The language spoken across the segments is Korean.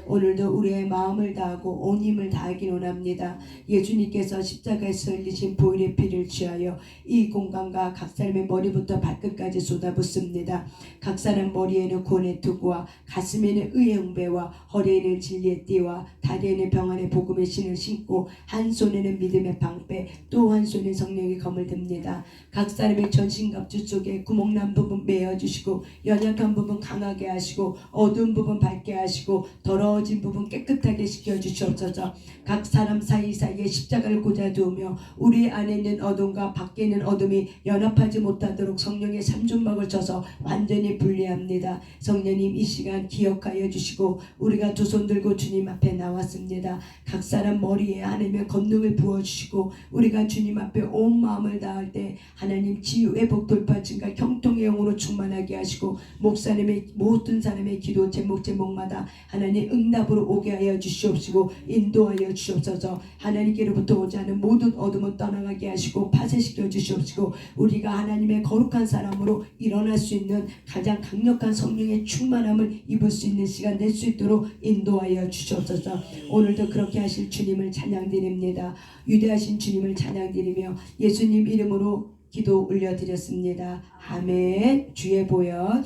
오늘도 우리의 마음을 다하고 온 힘을 다하기 원합니다. 예수님께서 십자가에서 흘리신 보혈의 피를 취하여 이 공간과 각 사람의 머리부터 발끝까지 쏟아붓습니다. 각 사람 머리에는 구원의 투구와 가슴에는 의의 웅배와 허리에는 진리의 띠와 다리에는 평안의 복음의 신을 신고 한 손에는 믿음의 방패 또 한 손에 성령의 검을 듭니다. 각 사람의 전신갑주 속에 구멍난 부분 메어주시고 연약한 부분 강하게 하시고 어두운 부분 밝게 하시고 더러워진 부분 깨끗하게 시켜주시옵소서. 각 사람 사이사이에 십자가를 꽂아두며 우리 안에 있는 어둠과 밖에 있는 어둠이 연합하지 못하도록 성령의 삼중막을 쳐서 완전히 분리합니다. 성령님 이 시간 기억하여 주시고 우리가 두 손 들고 주님 앞에 나왔습니다. 각 사람 머리에 하나님의 권능을 부어주시고 우리가 주님 앞에 온 마음을 다할 때 하나님 치유 회복 돌파 증가 형통의 영으로 충만하게 하시고 목사님의 모든 사람의 기도 제목마다 하나님 응답으로 오게 하여 주시옵시고 인도하여 주시옵소서. 하나님께로부터 오지 않은 모든 어둠을 떠나가게 하시고 파쇄시켜 주시옵시고 우리가 하나님의 거룩한 사람으로 일어날 수 있는 가장 강력한 성령의 충만함을 입을 수 있는 시간 될 수 있도록 인도하여 주시옵소서. 오늘도 그렇게 하실 주님을 찬양드립니다. 위대하신 주님을 찬양드리며 예수님 이름으로 기도 올려드렸습니다. 아멘. 주의 보혈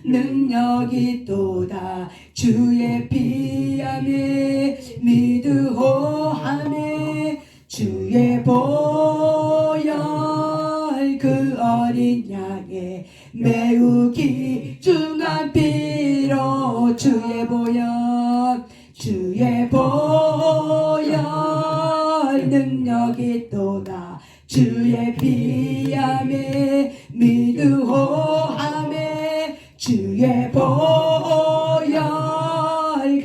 능력이 또다 주의 피함에 믿으호함에 주의 보혈 그 어린 양의 매우 귀중한 피로 주의 보혈 능력이 또다 주의 피함에 믿으호함에 주의 보혈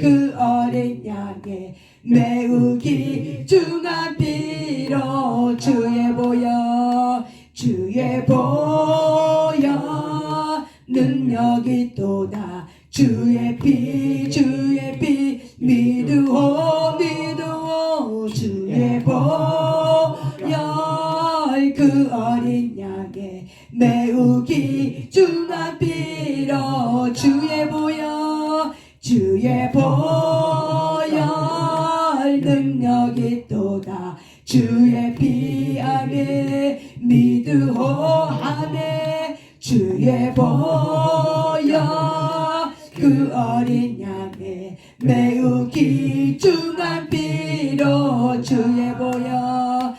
그 어린 양의 매우 귀중한 피로 주의 보혈 능력이 또다 주의 피 믿으오 주의 보혈 그 어린 양의 매우 귀중한 피로 주의 보혈 능력이 또다 주의 피함에 믿으호함에 주의 보혈 그 어린 양의 매우 귀중한 피로 주의 보혈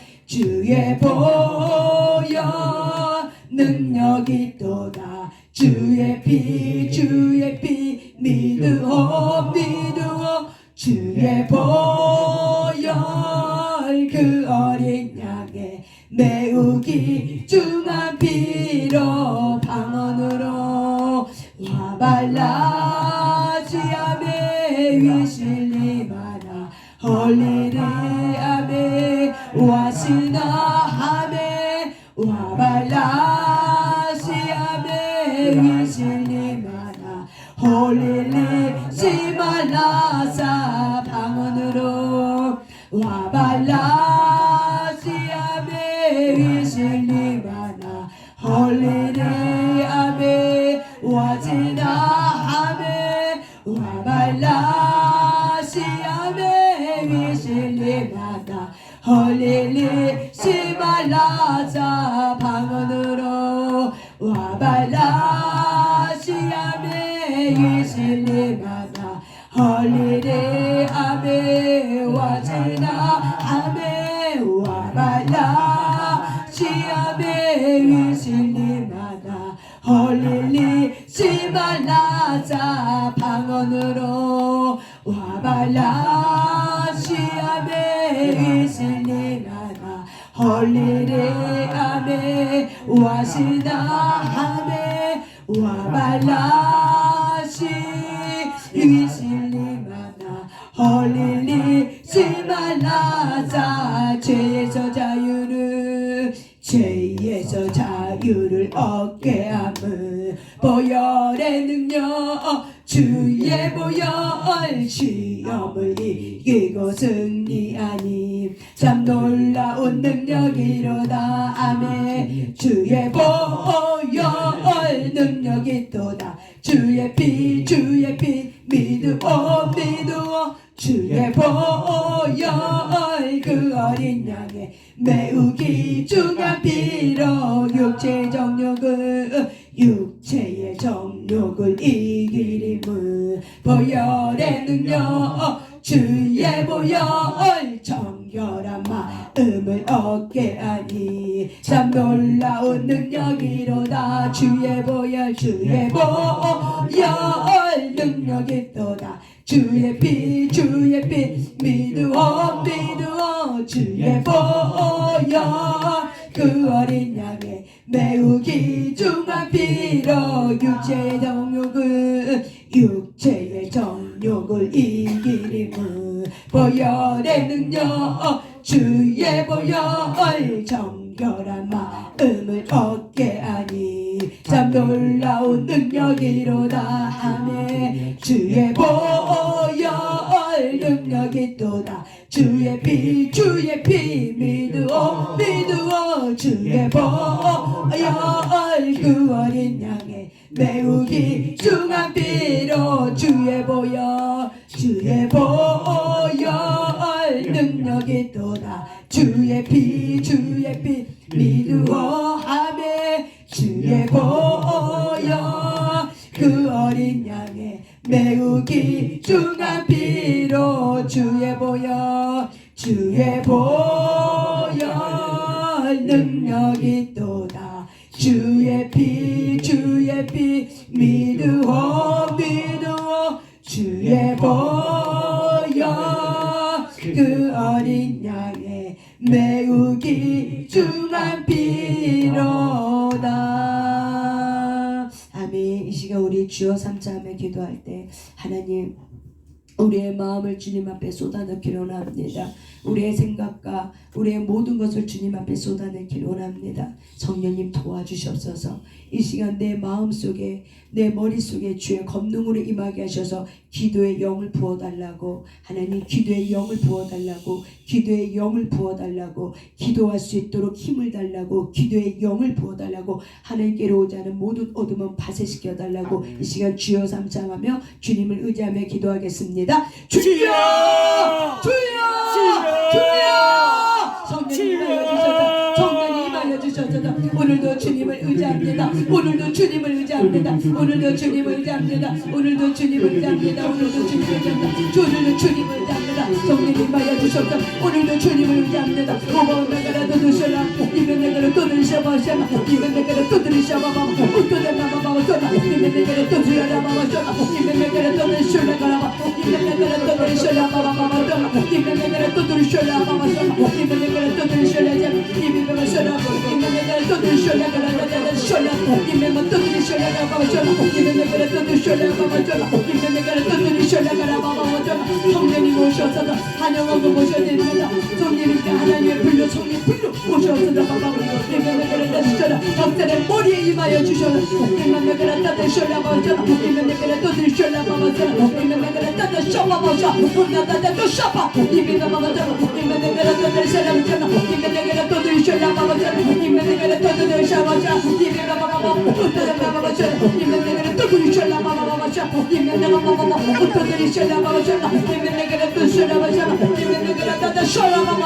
능력이 또다 주의 피 믿으오 주의 보혈 그 어린 양의 매우 귀중한 피로 방언으로 와발라지암에 위실리마나 홀리리암에 와시나함에 와발라지암에 위실리마나 홀리리시말라사 방언으로 와발라지암에 위실리마나 홀리리암에 와지나함에 와발라시암에 위실리마나 홀리리시말라사 방언으로 와발라시암에 위실리마나 홀리리암에 와지나함에 와발라시암에 위실리마나 홀리리시말라사 방언으로 와발라시암에 위실리마나 홀리리암에 와시나함에 와발라시 위실리마나 홀리리시말라사 죄에서 자유를 얻게 함은 보혈의 능력 주의 보혈 시험을 이기고 승리하니 참 놀라운 능력이로다 아멘 주의 보혈 능력이 또다 주의 피 믿으오 주의 보혈 그 어린 양의 매우 귀중한 피로 육체의 정욕을 이기림은 보혈의 능력 주의 보혈 정결한 마음을 얻게 하니 참 놀라운 능력이로다 주의 보혈 능력이로다 주의 피 믿으오 주의 보혈 그 어린 양의 매우 귀중한 피로 육체의 정욕을 이기림은 보혈의 능력 주의 보혈 정결한 마음을 얻게 하니 참 놀라운 능력이로다 아멘 주의 보혈 능력이로다 주의 피 믿으오 주의 보혈 그 어린 양의 매우 귀중한 피로 주의 보혈 능력이로다 주의 피 믿으오 아멘 주의 보혈 그 어린 양의 매우 귀중한 피로 주의 보혈 능력이로다 주의 피 믿으오 주의 보혈 그 어린 양의 매우 귀중한 피로다 아멘. 이 시간 우리 주여 삼자하며 기도할 때 하나님 우리의 마음을 주님 앞에 쏟아넣기로 원합니다. 우리의 생각과 우리의 모든 것을 주님 앞에 쏟아내기로 원합니다. 성령님 도와주시옵소서. 이 시간 내 마음속에 내 머릿속에 주의 검능으로 임하게 하셔서 기도의 영을 부어달라고 하나님 기도의 영을 부어달라고 기도의 영을 부어달라고 기도할 수 있도록 힘을 달라고 기도의 영을 부어달라고 하나님께로 오자는 모든 어둠은 파쇄시켜달라고 이 시간 주여 삼창하며 주님을 의지하며 기도하겠습니다. 주여! 성령님 임하여 성령님 임하여 주셔서 오늘도 주님을 의지합니다. 오늘도 주님을 의지합니다. 오늘도 주님을 의지합니다. 오늘도 주님을 의지합니다. 오늘도 주님을 의지합니다. 오늘도 주님을 의지합니다. 성령님 임하여 주셔서 오늘도 주님을 의지합니다. 오번 내가라도 드셔라 이면 내가라 또 드셔봐셔라 이면 내가라 또 드셔봐봐 또 내가봐봐 이면 내가라 또 드셔라봐봐 이면 내가라 또 드셔라가라봐 이면 내가라 또 드셔라봐봐 이면 내가라 또 드셔라봐봐 이면 내가라 또 드셔라자 이면 내가라 이면 내가라 또 드셔라가라가라 쇼라 이면 또 드셔라가라봐 이면 내가라 또 드셔라봐봐 이면 내가라 또 드셔라가라봐 성령님 오셔서 환영하고 모셔야 됩니다. 성령님께 하나님의 불로 성령 불로 오셔서 이면 내가라 드셔라 적들의 머리에 임하여 주셔라 이면 내가라 또 드셔라봐봐 이면 내가라 또 드셔라봐봐 이면 내가라 또 쇼바봐봐 나다다 또 쇼바 이면 내가라 이면 내가라 또 드셔라봐봐 이면 내가라 또 드셔라봐봐 이면 내가라 또 드셔라봐봐 이면 내가라 이면 내가라 또 드셔라봐봐 이면 내가라 또 드셔라봐봐 이면 내가라 또 쇼라봐봐 이면 내가라 또 쇼라봐봐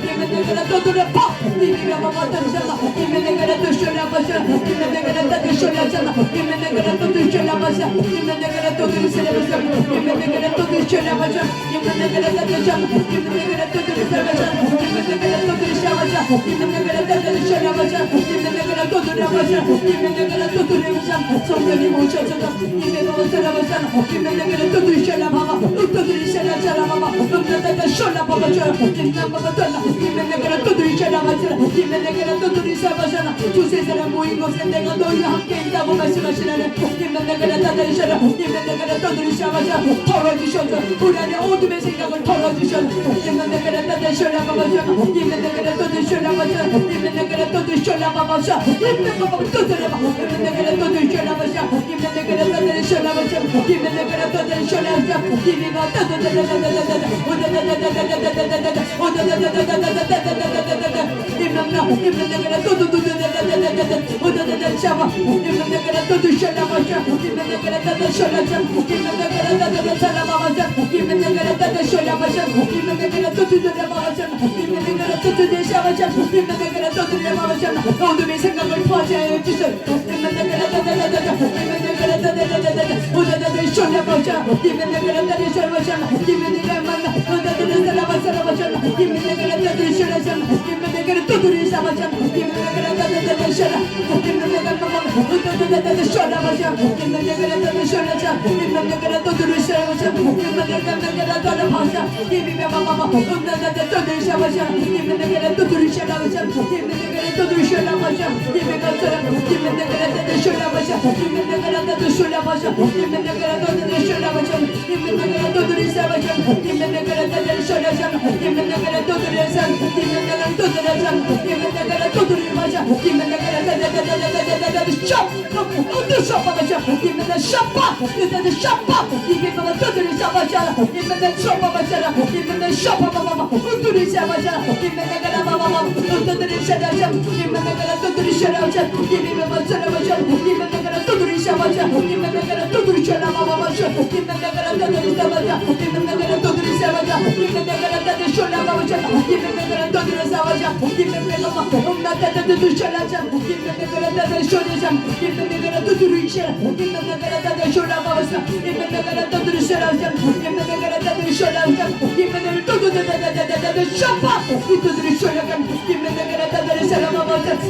이면 내가라 또 드려봐 이면 내가라 또 드셔라 이면 내가라 또 쇼라봐봐 이면 내가라 또 드셔라잖아 이면 내가라 또 드셔라봐봐 이면 내가라 또 드셔라봐봐 이면 내가라 또 드셔라봐봐 이면 내가라 또 드셔라 이면 내가라 또 드셔라봐봐 이면 내가라 또 드셔라봐봐 이면 내가라 또 드셔라봐봐 이면 내가라 또 드셔라봐봐 이면 내가라 또 드셔라봐봐 성령님 오셔서 이면 내가라 드셔라봐봐 이면 내가라 또 드셔라봐봐 또 드셔라봐봐 나다다 쇼라봐봐 이면 내가라 또 드셔라봐봐 이면 내가라 또 드셔라봐봐 두세 사람 모인 곳에 내가 너희와 함께 있다고 말씀하시라네 이면 내가라 또 드셔라 이면 내가라 또 드셔라봐봐 털어주셔서 우리 안에 어둠의 생각을 털어주셔서 이면 내가라 또 드셔라봐봐 이면 내가라 또 드셔라봐봐 이면 내가라 또 드셔라봐봐 이면 내가라 또 드려봐 이면 내가라 또 드셔라봐봐 이면 내가라 또 드셔라봐봐 이면 내가라 또 드셔라봐봐 이면 내가라 또 어둠의 생각을 포하여 주소서.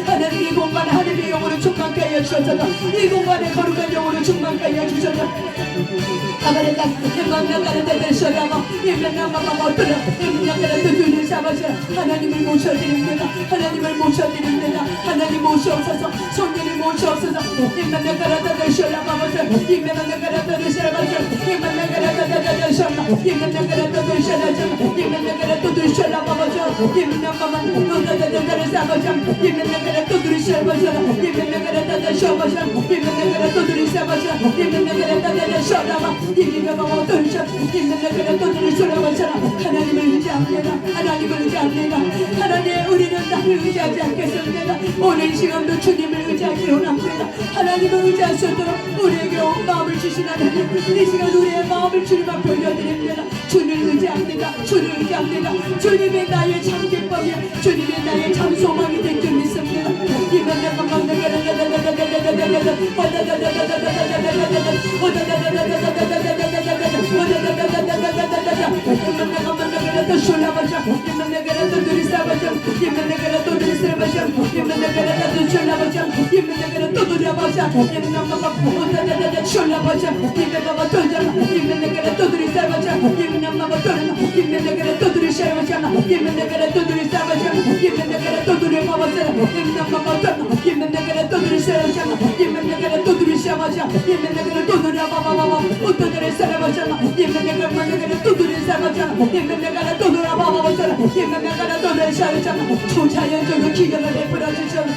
하나님 이 공간 하나님의 영으로 충만케 하여 주셔서 이 공간에 거룩한 영으로 충만케 하여 주셔서 하나님 하나님을 모셔드립니다. 하나님을 모셔드립니다. 하나님 모셔옵소서. 성령님 모셔옵소서. 하나님을 의지합니다. 하나님을 의지합니다. 하나님 우리는 나를 의지하지 않겠습니다. 오늘 시간도 주님을 의지하기를 원합니다. 하나님을 의지할 수 있도록 우리에게 온 마음을 주신 하나님, 이 시간 우리의 마음을 주님 앞에 올려드립니다. 주님을 의지합니다. 주님을 의지합니다. 주님이 나의 참 기쁨이, 주님이 나의 참 소망이 될 줄 믿습니다. 초자연적인 기적을 베풀어 주셔서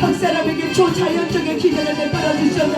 각 사람에게 초자연적인 기적을 베풀어 주셔서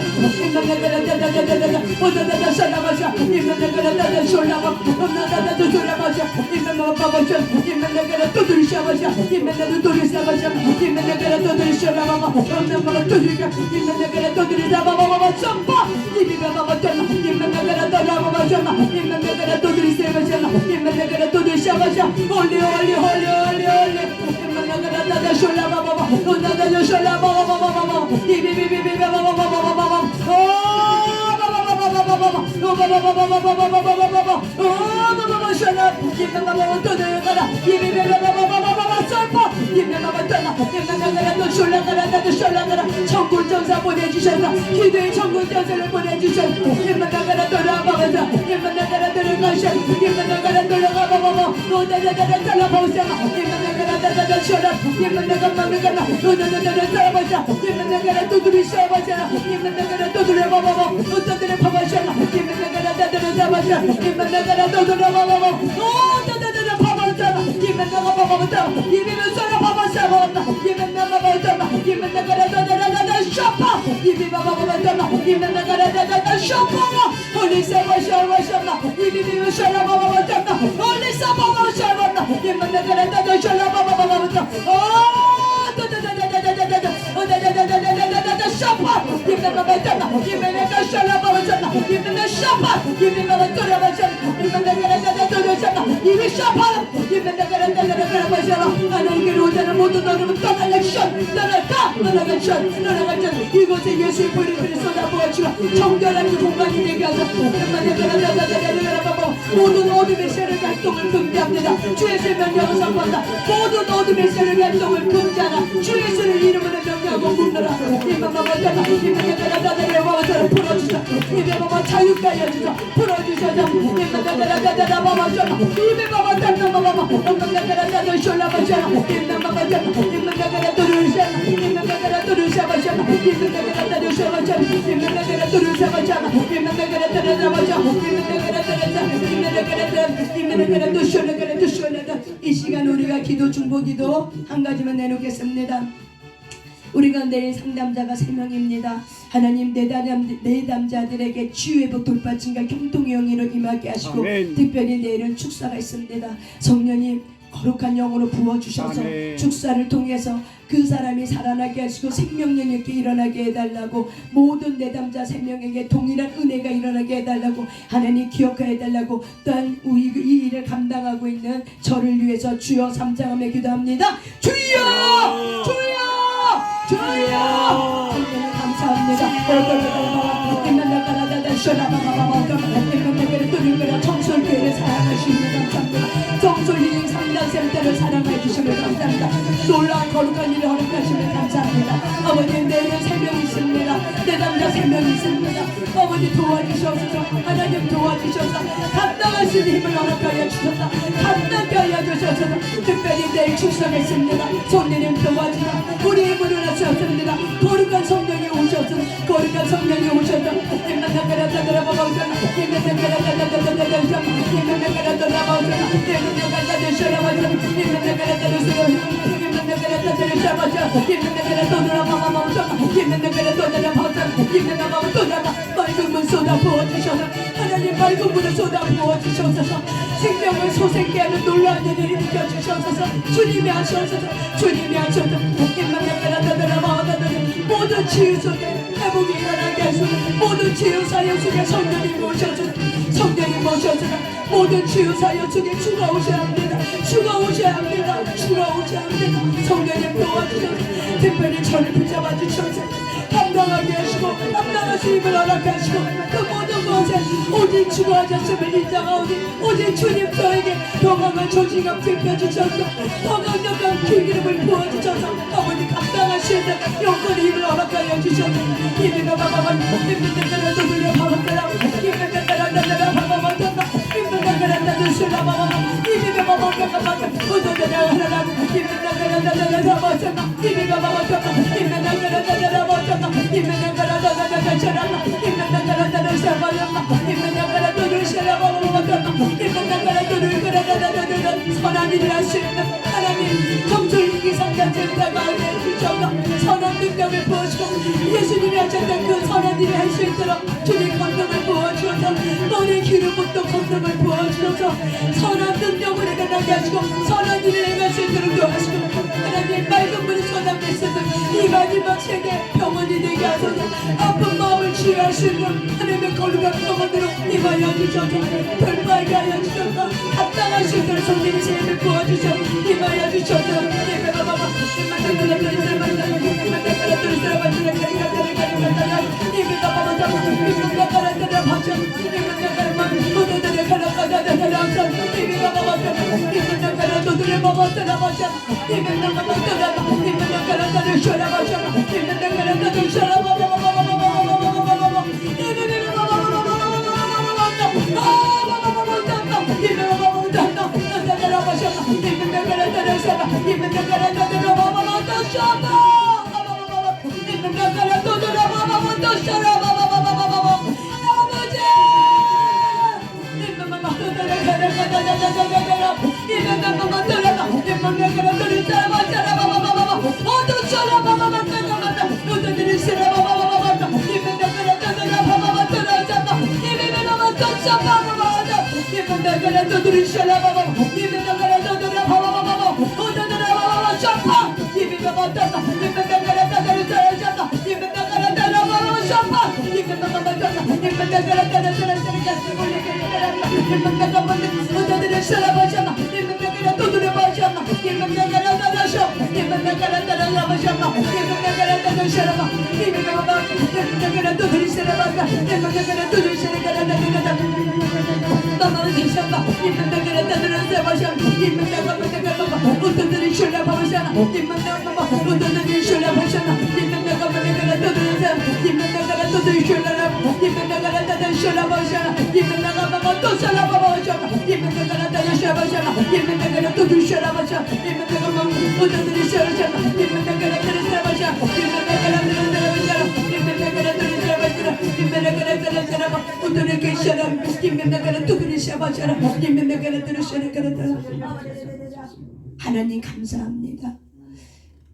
천군전사 보내주셔서 기도의 천군전사를 보내주셔서 임만나가라 돌아가면서 임만나가라 돌아가셔 임만나가라 돌아가봐봐 노다다다다 달라보세요 임만나가라 쇼라 임만나가 만나가라 노다다다다 달아보자 임만나가라 두드리셔보자 임만나가라 두드려봐봐 노다다다 파마셔라 임만나가라 다다다다보자 임만나가라 두드려봐봐 노다다다다 파마셔라 임만나가 파마셔라 이비면서라 파마셔라 임만나가 파마셔라 임만나가라 다다다다다 쇼파 이비바바바바다 임만나가라 다다다다 쇼파 Holy Saba Shaba Shaba, Ibibi Shala Baba Shaba, Holy Saba Shaba, Imanda Shala Baba, oh, Shapa, give them a better, give them a Shala, give them a Shapa, give them a Turabasha, give them a Shapa, give me Shapa, give them a Shala, and I get out and move to the election, the election, 이곳에 예수의 뿌리를 쏟아부어주어 정결한 공간이 되게 하소서. 모든 어둠의 세력의 활동을 금지합니다. 주의 세 명령을 선포한다. 모든 어둠의 세력의 활동을 금지하라. 주의 예수를 이름으로 명령하고 문너라. 이마마마자라 이마마마자라 풀어주소서. 이마마마 자유까지 해주소서. 풀어주소서. 이마마마자라 마마자라 이마마마자라 마마마 이마마마자라 쇼라마자라 이마마마자라 이마마마자라 도르샤라 이마마마자라 도르샤마자라 이마마마자라 도르샤마자라 이마마마자라 도르샤마자라 이마마마자라 이 시간 우리가 기도 중보기도 한 가지만 내놓겠습니다. 우리가 내일 상담자가 3명입니다. 하나님 내담자들에게 치유회복 돌파증과 경통의 영으로 임하게 하시고 아멘. 특별히 내일은 축사가 있습니다. 성령님 거룩한 영으로 부어주셔서 아멘. 축사를 통해서 그 사람이 살아나게 하시고 생명력 있게 일어나게 해달라고 모든 내담자 3명에게 동일한 은혜가 일어나게 해달라고 하나님 기억하여 해달라고 또한 우리 이 일을 감당하고 있는 저를 위해서 주여 삼장하며 기도합니다. 주여! 주여! 주여! 하나님 감사합니다. 청솔교회를 사랑하시는 감사합니다. 청솔리링 상담센터를 사랑해 주시면 감사합니다. 놀라운 거룩한 일을 허락하시면 감사합니다. 아버님 내일은 3명 있습니다. 내담자 3명 있습니다. 아버지 도와주셔서 하나님 도와주셔서 감당할 수 있는 힘을 허락하여 주셔서 감당케 하여 주셔서 특별히 내일 축성했습니다. 성령님 도와주사 우리 힘으로 하셨습니다. 거룩한 성령이 오셔서 거룩한 성령이 오셔서 맑은 물 쏟아 부어주셔서 하나님 맑은 물을 쏟아 부어주셔서 생명을 솟게 하는 놀라운 일을 일으켜주셔서 주님이 하셔서 주님이 하셔서 모든 치유 속에 회복이 일어나게 하소서. 모든 치유 사역 속에 성령님 모셔서 성령님 모셔서 모든 치유 사역 속에 주가 오셔야 합니다. 주가 오셔야 합니다. 주가 오셔야 합니다. 성령님 도와주셔서 특별히 저를 붙잡아 주셔서 감당하게 하시고 감당할 수 힘을 허락하시고 그 모든 것에 오직 주가 하셨음을 인정하오니 오직 주님 저에게 더 강한 조직감 들펴주셔서 더 강력한 기름을 부어주셔서 아버지 감당하시는 영권의 힘을 허락하여 주셔서 이리가 바바바 힘들다가 두들려 바바바라 힘들다가 바바바라 힘들다가 술라 바바바 이리가 바바바라 우도다가 하나라 힘들다가 바바바라 이리가 바바바라 힘들다가 바바바라 힘들다가 저라라 힘들다가 샤바야마 힘들다가 도르샤라바바바라 힘들다가 도르카라다다다다 선한 일을 하시는 하나님 정철이기 상담자들과 주셔서 선한 능력을 부어주고 예수님이 하셨던 그 선한 일을 할 수 있도록 주님 권능을 부어주셔서 너의 기름부터 권능을 부어주셔서 선한 능력을 일어나게 하시고 선한 일을 행할 수 있도록 도와주시고 하나님 맑은 물을 쏟아낼 수 있는 이 마지막 세계 병원이 되게 하소서. 아픈 마음을 치유할 수 있는 하나님의 거룩한 병원으로 임하여 주셔서 돌파하게 하여 주셔서 감당할 수 있도록 성령의 세임을 부어주셔서 임하여 주셔서 하나님 감사합니다.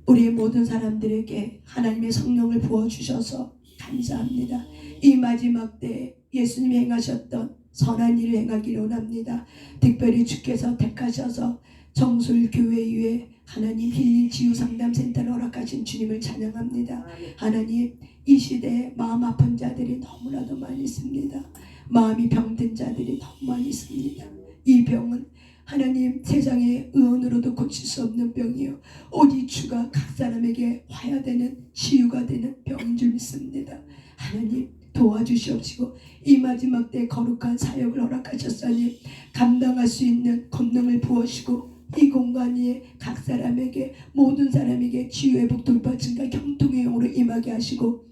우리 모든 사람들에게 하나님의 성령을 부어주셔서 감사합니다. 이 마지막 때 예수님이 행하셨던 선한 일을 행하기를 원합니다. 특별히 주께서 택하셔서 정술교회 위에 하나님 힐링 치유 상담 센터를 허락하신 주님을 찬양합니다. 하나님, 이 시대에 마음 아픈 자들이 너무나도 많이 있습니다. 마음이 병든 자들이 너무 많이 있습니다. 이 병은 하나님 세상의 의원으로도 고칠 수 없는 병이요, 오직 주가 각 사람에게 화해되는 치유가 되는 병인 줄 믿습니다. 하나님 도와주시옵시고 이 마지막 때 거룩한 사역을 허락하셨으니 감당할 수 있는 권능을 부어시고 이 공간 위에 각 사람에게, 모든 사람에게 치유 회복 돌파 증가 경통의 영으로 임하게 하시고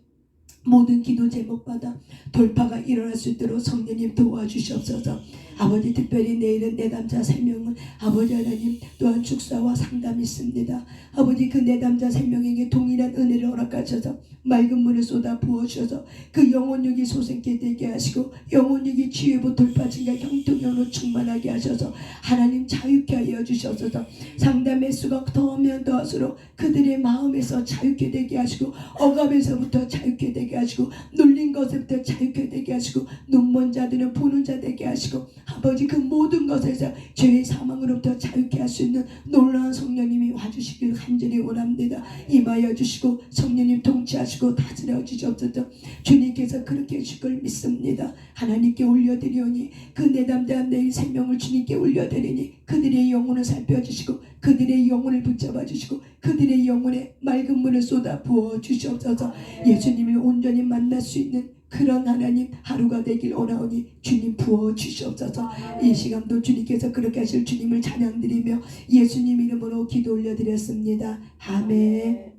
모든 기도 제목마다 돌파가 일어날 수 있도록 성령님 도와주시옵소서. 아버지, 특별히 내일은 내담자 3명은 아버지 하나님 또한 축사와 상담이 있습니다. 아버지, 그 내담자 3명에게 동일한 은혜를 허락하셔서 맑은 물을 쏟아 부어주셔서 그 영혼력이 솟게 되게 하시고 영혼력이 치유고 돌파진과 형통형으로 충만하게 하셔서 하나님 자유케 하여 주셔서 상담의 수가 더하면 더할수록 그들의 마음에서 자유케 되게 하시고 억압에서부터 자유케 되게 하시고 눌린 것에부터 자유케 되게 하시고 눈먼 자들은 보는 자 되게 하시고 아버지, 그 모든 것에서 죄의 사망으로부터 자유케 할 수 있는 놀라운 성령님이 와주시길 간절히 원합니다. 임하여 주시고 성령님 통치하시고 다스려 주시옵소서. 주님께서 그렇게 해주실 걸 믿습니다. 하나님께 올려드리오니 그 내담자 내일 3명을 주님께 올려드리니 그들의 영혼을 살펴주시고 그들의 영혼을 붙잡아 주시고 그들의 영혼에 맑은 물을 쏟아 부어 주시옵소서. 예수님을 온전히 만날 수 있는 그런 하나님 하루가 되길 원하오니 주님 부어 주시옵소서. 이 시간도 주님께서 그렇게 하실 주님을 찬양드리며 예수님 이름으로 기도 올려드렸습니다. 아멘.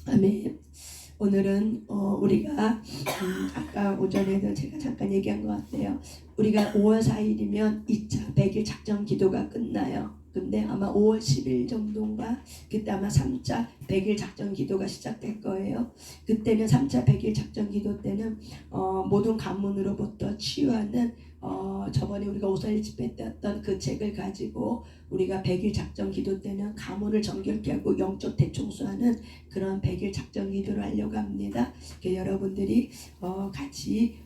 아멘. 오늘은 우리가 아까 오전에도 제가 잠깐 얘기한 것 같아요. 우리가 5월 4일이면 2차 100일 작전 기도가 끝나요. 근데 아마 5월 10일 정도인가 그때 아마 3차 100일 작전 기도가 시작될 거예요. 그때는 3차 100일 작전 기도 때는 모든 가문으로부터 치유하는 저번에 우리가 오사일 집회 때 했던 그 책을 가지고 우리가 100일 작전 기도 때는 가문을 정결케 하고 영적 대청소하는 그런 100일 작전 기도를 하려고 합니다. 여러분들이 같이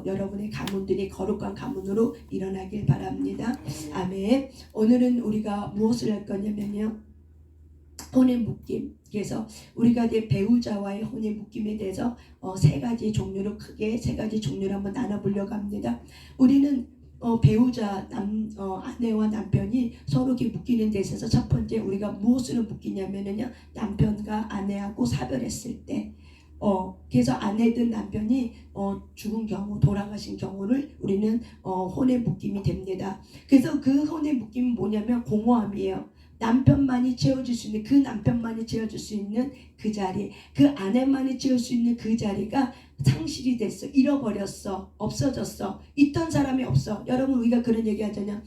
여러분의 가문들이 거룩한 가문으로 일어나길 바랍니다. 아멘. 오늘은 우리가 무엇을 할 거냐면요, 혼의 묶임. 그래서 우리가 이제 배우자와의 혼의 묶임에 대해서 세 가지 종류로, 크게 세 가지 종류로 한번 나눠보려고 합니다. 우리는 배우자 아내와 남편이 서로 이렇게 묶이는 데 있어서 첫 번째 우리가 무엇으로 묶이냐면요, 남편과 아내하고 사별했을 때 그래서 아내든 남편이 죽은 경우, 돌아가신 경우를 우리는 혼의 묶임이 됩니다. 그래서 그 혼의 묶임은 뭐냐면 공허함이에요. 남편만이 채워줄 수 있는, 그 남편만이 채워줄 수 있는 그 자리, 그 아내만이 채울 수 있는 그 자리가 상실이 됐어. 잃어버렸어. 없어졌어. 있던 사람이 없어. 여러분, 우리가 그런 얘기 하잖아요.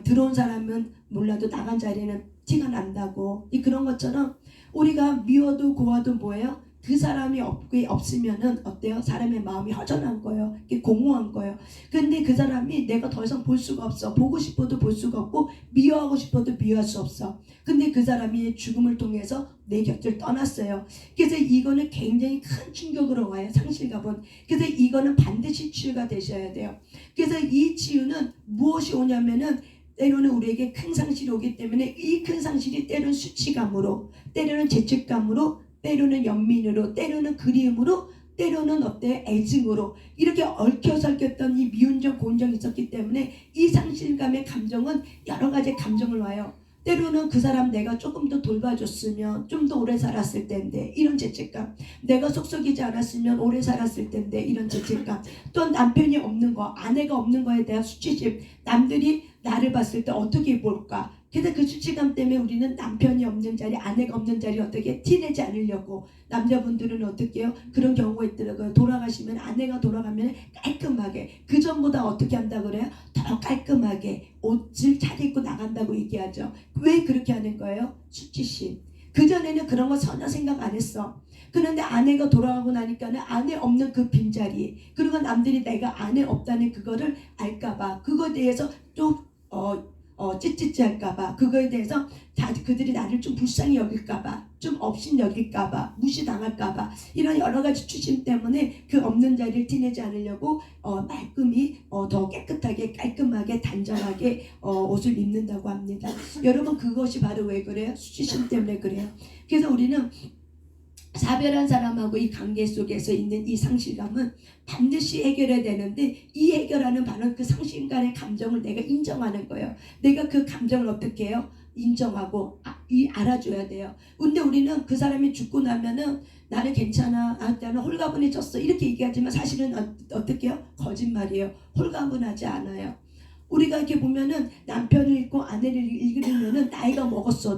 들어온 사람은 몰라도 나간 자리는 티가 난다고. 그런 것처럼 우리가 미워도 고와도 뭐예요? 그 사람이 없으면은 어때요? 사람의 마음이 허전한 거예요. 공허한 거예요. 근데 그 사람이 내가 더 이상 볼 수가 없어. 보고 싶어도 볼 수가 없고 미워하고 싶어도 미워할 수 없어. 근데 그 사람이 죽음을 통해서 내 곁을 떠났어요. 그래서 이거는 굉장히 큰 충격으로 와요. 상실감은. 그래서 이거는 반드시 치유가 되셔야 돼요. 그래서 이 치유는 무엇이 오냐면은 때로는 우리에게 큰 상실이 오기 때문에 이 큰 상실이 때로는 수치감으로, 때로는 죄책감으로, 때로는 연민으로, 때로는 그리움으로, 때로는 애증으로 이렇게 얽혀설켰던 이 미운정 고운정이 있었기 때문에 이 상실감의 감정은 여러 가지 감정을 와요. 때로는 그 사람 내가 조금 더 돌봐줬으면 좀 더 오래 살았을 텐데 이런 죄책감, 내가 속썩이지 않았으면 오래 살았을 텐데 이런 죄책감, 또 남편이 없는 거, 아내가 없는 거에 대한 수치심, 남들이 나를 봤을 때 어떻게 볼까. 그래서 그 수치감 때문에 우리는 남편이 없는 자리, 아내가 없는 자리 어떻게 티내지 않으려고, 남자분들은 어떻게 해요? 그런 경우가 있더라고요. 돌아가시면, 아내가 돌아가면 깔끔하게, 그 전보다 어떻게 한다 그래요? 더 깔끔하게 옷을 차려입고 나간다고 얘기하죠. 왜 그렇게 하는 거예요? 수치심. 그전에는 그런 거 전혀 생각 안 했어. 그런데 아내가 돌아가고 나니까는 아내 없는 그 빈자리, 그리고 남들이 내가 아내 없다는 그거를 알까봐, 그거에 대해서 또 찌찌찌할까봐, 그거에 대해서 그들이 나를 좀 불쌍히 여길까봐, 좀 업신 여길까봐, 무시당할까봐, 이런 여러 가지 추심 때문에 그 없는 자리를 티내지 않으려고 말끔히 더 깨끗하게, 깔끔하게, 단정하게 옷을 입는다고 합니다. 여러분, 그것이 바로 왜 그래요? 수치심 때문에 그래요. 그래서 우리는 사별한 사람하고 이 관계 속에서 있는 이 상실감은 반드시 해결해야 되는데, 이 해결하는 바로 그 상실감의 감정을 내가 인정하는 거예요. 내가 그 감정을 어떻게 해요? 인정하고 알아줘야 돼요. 근데 우리는 그 사람이 죽고 나면은 나는 괜찮아, 나는 홀가분해졌어 이렇게 얘기하지만 사실은 어떻게 해요? 거짓말이에요. 홀가분하지 않아요. 우리가 이렇게 보면은 남편을 잃고 아내를 잃으면은 나이가 먹어서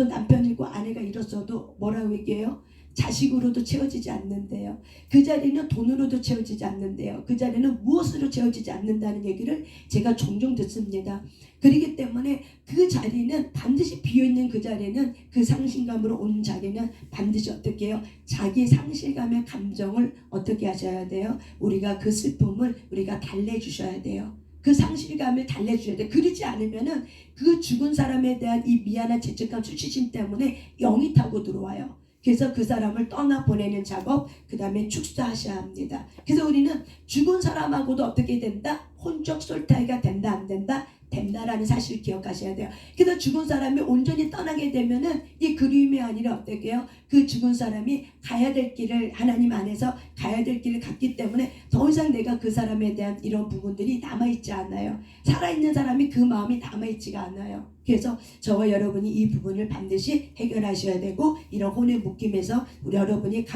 남편을 잃고 아내가 잃었어도 뭐라고 얘기해요? 자식으로도 채워지지 않는데요. 그 자리는 돈으로도 채워지지 않는데요. 그 자리는 무엇으로 채워지지 않는다는 얘기를 제가 종종 듣습니다. 그렇기 때문에 그 자리는 반드시 비어있는, 그 자리는, 그 상실감으로 온 자리는 반드시 어떻게 해요? 자기 상실감의 감정을 어떻게 하셔야 돼요? 우리가 그 슬픔을 우리가 달래주셔야 돼요. 그 상실감을 달래줘야 돼. 그러지 않으면은 그 죽은 사람에 대한 이 미안한 죄책감, 수치심 때문에 영이 타고 들어와요. 그래서 그 사람을 떠나보내는 작업, 그 다음에 축사하셔야 합니다. 그래서 우리는 죽은 사람하고도 어떻게 된다? 혼적 솔타이가 된다, 안 된다? 된다라는 사실을 기억하셔야 돼요. 그래서 죽은 사람이 온전히 떠나게 되면은 이 그리움이 아니라 어떻게 해요? 그 죽은 사람이 가야 될 길을, 하나님 안에서 가야 될 길을 갔기 때문에 더 이상 내가 그 사람에 대한 이런 부분들이 남아있지 않아요. 살아있는 사람이 그 마음이 남아있지가 않아요. 그래서 저와 여러분이 이 부분을 반드시 해결하셔야 되고, 이런 혼의 묶임에서 우리 여러분이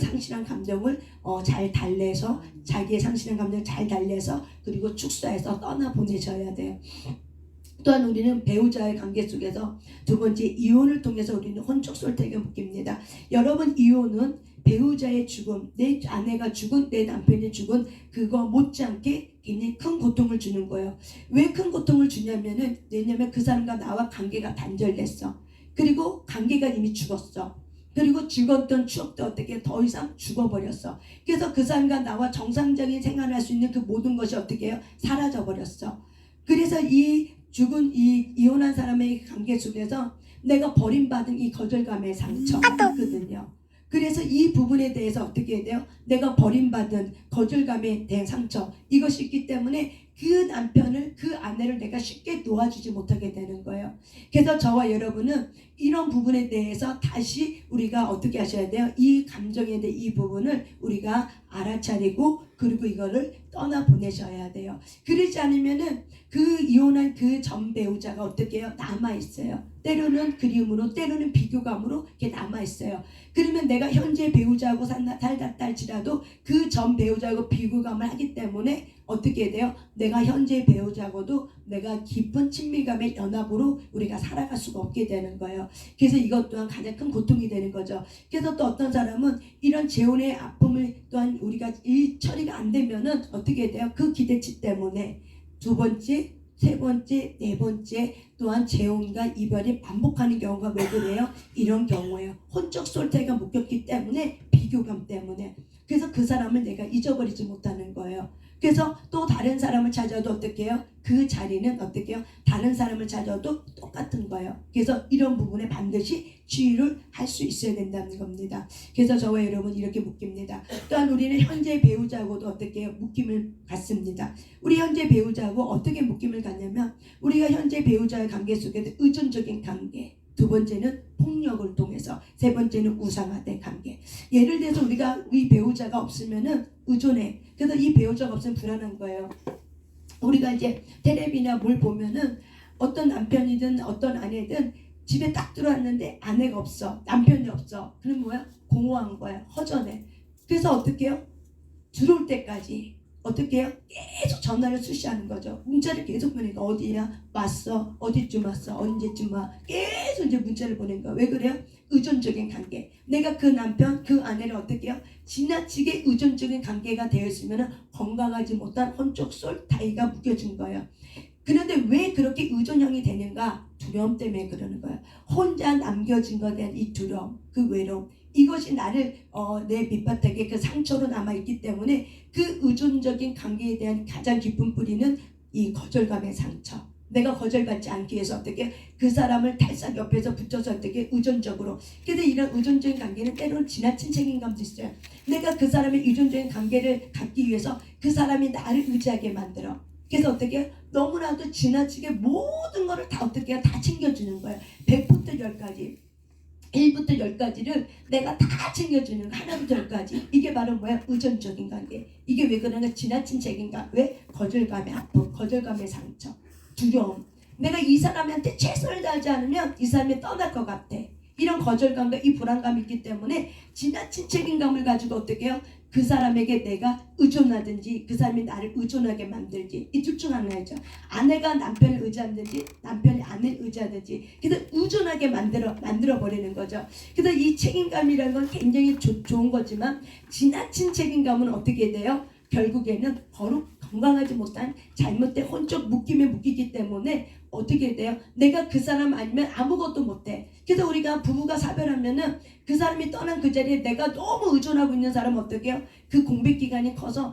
상실한 감정을 잘 달래서, 자기의 상실한 감정을 잘 달래서, 그리고 축사해서 떠나보내셔야 돼요. 또한 우리는 배우자의 관계 속에서 두 번째, 이혼을 통해서 우리는 혼적 솔택에 묶입니다. 여러분, 이혼은 배우자의 죽음, 내 아내가 죽은, 내 남편이 죽은 그거 못지않게 굉장히 큰 고통을 주는 거예요. 왜 큰 고통을 주냐면은, 왜냐면 그 사람과 나와 관계가 단절됐어. 그리고 관계가 이미 죽었어. 그리고 죽었던 추억도 어떻게 더 이상 죽어버렸어. 그래서 그 사람과 나와 정상적인 생활을 할 수 있는 그 모든 것이 어떻게 해요? 사라져버렸어. 그래서 이 이혼한 사람의 관계 속에서 내가 버림받은 이 거절감의 상처가 있거든요. 그래서 이 부분에 대해서 어떻게 해야 돼요? 내가 버림받은 거절감에 대한 상처, 이것이 있기 때문에 그 남편을, 그 아내를 내가 쉽게 놓아주지 못하게 되는 거예요. 그래서 저와 여러분은 이런 부분에 대해서 다시 우리가 어떻게 하셔야 돼요? 이 감정에 대한 이 부분을 우리가 알아차리고, 그리고 이거를 떠나보내셔야 돼요. 그러지 않으면은 그 이혼한 그 전 배우자가 어떻게 해요? 남아있어요. 때로는 그리움으로, 때로는 비교감으로 이렇게 남아있어요. 그러면 내가 현재 배우자하고 살다 할지라도 그 전 배우자하고 비교감을 하기 때문에 어떻게 돼요? 내가 현재 배우자하고도 내가 깊은 친밀감의 연합으로 우리가 살아갈 수가 없게 되는 거예요. 그래서 이것 또한 가장 큰 고통이 되는 거죠. 그래서 또 어떤 사람은 이런 재혼의 아픔을 또한 우리가 이 처리가 안 되면은 어떻게 돼요? 그 기대치 때문에 두 번째, 세 번째, 네 번째 또한 재혼과 이별이 반복하는 경우가 왜 그래요? 이런 경우에요. 혼적 솔태가 묶였기 때문에, 비교감 때문에. 그래서 그 사람을 내가 잊어버리지 못하는 거예요. 그래서 또 다른 사람을 찾아도 어떻게 해요? 그 자리는 어떻게 해요? 다른 사람을 찾아도 똑같은 거예요. 그래서 이런 부분에 반드시 치유를 할 수 있어야 된다는 겁니다. 그래서 저와 여러분 이렇게 묶입니다. 또한 우리는 현재 배우자하고도 어떻게 해요? 묶임을 갖습니다. 우리 현재 배우자하고 어떻게 묶임을 갖냐면 우리가 현재 배우자의 관계 속에서 의존적인 관계, 두 번째는 폭력을 통해서, 세 번째는 우상화된 관계. 예를 들어서 우리가 이 배우자가 없으면은 의존해. 그래서 이 배우자가 없으면 불안한 거예요. 우리가 이제 텔레비나 뭘 보면은 어떤 남편이든 어떤 아내든 집에 딱 들어왔는데 아내가 없어, 남편이 없어. 그럼 뭐야? 공허한 거야, 허전해. 그래서 어떻게 해요? 들어올 때까지 어떻게 해요? 계속 전화를 수시하는 거죠. 문자를 계속 보내니까 어디야? 왔어? 어디쯤 왔어? 언제쯤 와? 계속 이제 문자를 보낸 거야. 왜 그래요? 의존적인 관계. 내가 그 남편, 그 아내를 어떻게 해요? 지나치게 의존적인 관계가 되어 있으면 건강하지 못한 혼적 솔타이가 묶여진 거예요. 그런데 왜 그렇게 의존형이 되는가? 두려움 때문에 그러는 거예요. 혼자 남겨진 것에 대한 이 두려움, 그 외로움, 이것이 나를 내 밑바닥에 그 상처로 남아있기 때문에 그 의존적인 관계에 대한 가장 깊은 뿌리는 이 거절감의 상처. 내가 거절받지 않기 위해서 어떻게 그 사람을 탈싹 옆에서 붙여서 어떻게 의존적으로. 그래서 이런 의존적인 관계는 때로는 지나친 책임감도 있어요. 내가 그 사람의 의존적인 관계를 갖기 위해서 그 사람이 나를 의지하게 만들어. 그래서 어떻게 너무나도 지나치게 모든 거를 다 어떻게 다 챙겨주는 거예요. 100부터 10까지. 1부터 10까지를 내가 다 챙겨주는 거, 하나부터 10까지. 이게 바로 뭐야? 의존적인 관계. 이게 왜 그러냐? 지나친 책임감. 왜? 거절감의 아픔, 거절감의 상처, 두려움. 내가 이 사람한테 최선을 다하지 않으면 이 사람이 떠날 것 같아. 이런 거절감과 이 불안감이 있기 때문에 지나친 책임감을 가지고 어떻게 해요? 그 사람에게 내가 의존하든지 그 사람이 나를 의존하게 만들지. 이 둘 중 하나죠. 아내가 남편을 의지하든지 남편이 아내를 의지하든지. 그래서 의존하게 만들어 버리는 거죠. 그래서 이 책임감이라는 건 굉장히 좋은 거지만 지나친 책임감은 어떻게 돼요? 결국에는 건강하지 못한 잘못된 혼적 묶임에 묶이기 때문에 어떻게 돼요? 내가 그 사람 아니면 아무것도 못해. 그래서 우리가 부부가 사별하면은 그 사람이 떠난 그 자리에 내가 너무 의존하고 있는 사람은 어떻게 해요? 그 공백 기간이 커서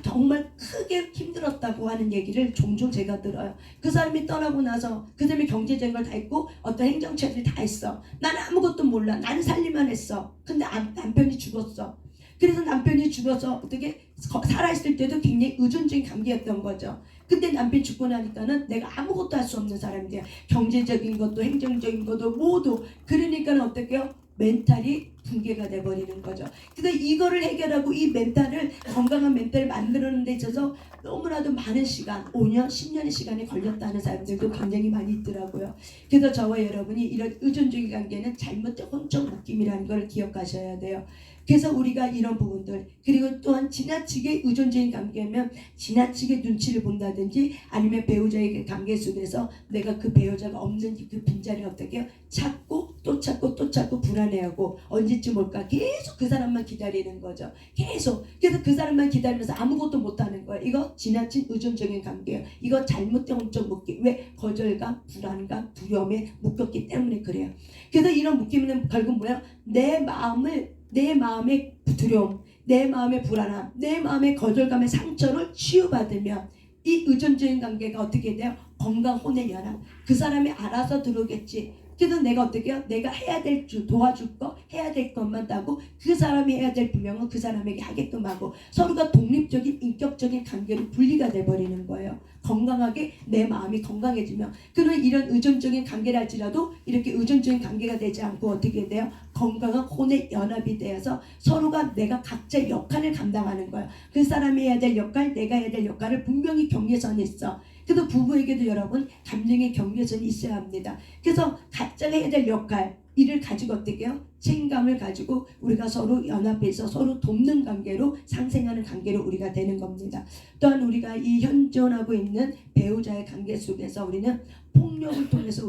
정말 크게 힘들었다고 하는 얘기를 종종 제가 들어요. 그 사람이 떠나고 나서 그 사람이 경제적인 걸 다 했고 어떤 행정처리를 다 했어. 나는 아무것도 몰라. 나는 살림만 했어. 근데 남편이 죽었어. 그래서 남편이 죽어서 어떻게 살아있을 때도 굉장히 의존적인 관계였던 거죠. 근데 남편이 죽고 나니까는 내가 아무것도 할 수 없는 사람이 돼요. 경제적인 것도 행정적인 것도 모두. 그러니까 어떻게 해요? 멘탈이 붕괴가 돼버리는 거죠. 그래서 이거를 해결하고 이 멘탈을, 건강한 멘탈을 만들어내는 데 있어서 너무나도 많은 시간, 5년, 10년의 시간이 걸렸다는 사람들도 굉장히 많이 있더라고요. 그래서 저와 여러분이 이런 의존적인 관계는 잘못된 혼적 묶임이라는 걸 기억하셔야 돼요. 그래서 우리가 이런 부분들, 그리고 또한 지나치게 의존적인 관계면 지나치게 눈치를 본다든지 아니면 배우자의 관계 속에서 내가 그 배우자가 없는지 그 빈자리를 어떻게 해요? 찾고 또 찾고 또 찾고 불안해하고 언제쯤 올까 계속 그 사람만 기다리는 거죠. 계속. 그래서 그 사람만 기다리면서 아무것도 못하는 거예요. 이거 지나친 의존적인 관계예요. 이거 잘못된 혼적 묶임. 왜? 거절감, 불안감, 두려움에 묶였기 때문에 그래요. 그래서 이런 묶임은 결국 뭐야? 내 마음의 두려움, 내 마음의 불안함, 내 마음의 거절감의 상처를 치유받으면 이 의존적인 관계가 어떻게 돼요? 건강 혼의 연합. 그 사람이 알아서 들어오겠지. 그래서 내가 어떻게 해요? 내가 해야 될 도와줄 거, 해야 될 것만 하고 그 사람이 해야 될 분명은 그 사람에게 하게끔 하고 서로가 독립적인 인격적인 관계로 분리가 돼버리는 거예요. 건강하게 내 마음이 건강해지면. 그는 이런 의존적인 관계를 할지라도 이렇게 의존적인 관계가 되지 않고 어떻게 돼요? 건강한 혼의 연합이 되어서 서로가 내가 각자의 역할을 감당하는 거예요. 그 사람이 해야 될 역할, 내가 해야 될 역할을 분명히 경계선이 있어. 그래서 부부에게도 여러분 감정의 경계선이 있어야 합니다. 그래서 각자가 해야 될 역할, 이를 가지고 어떻게 해요? 책임감을 가지고 우리가 서로 연합해서 서로 돕는 관계로 상생하는 관계로 우리가 되는 겁니다. 또한 우리가 이 현존하고 있는 배우자의 관계 속에서 우리는 폭력을 통해서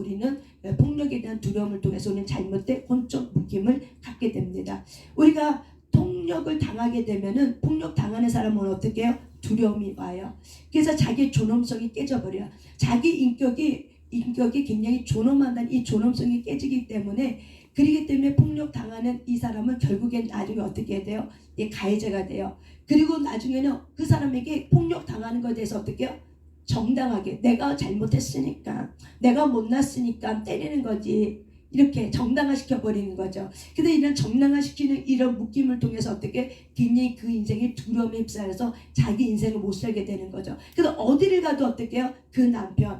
폭력에 대한 두려움을 통해서 우리는 잘못된 혼적 묶임을 갖게 됩니다. 우리가 폭력을 당하게 되면은 폭력 당하는 사람은 어떻게 해요? 두려움이 와요. 그래서 자기의 존엄성이 깨져버려요. 자기 인격이 굉장히 존엄하다는 이 존엄성이 깨지기 때문에 그렇기 때문에 폭력 당하는 이 사람은 결국엔 나중에 어떻게 돼요? 가해자가 돼요. 그리고 나중에는 그 사람에게 폭력 당하는 것에 대해서 어떻게 해요? 정당하게 내가 잘못했으니까, 내가 못났으니까 때리는 거지, 이렇게 정당화시켜 버리는 거죠. 근데 이런 정당화시키는 이런 묶임을 통해서 어떻게 굉장히 그 인생이 두려움에 휩싸여서 자기 인생을 못 살게 되는 거죠. 그래서 어디를 가도 어떻게 해요? 그 남편,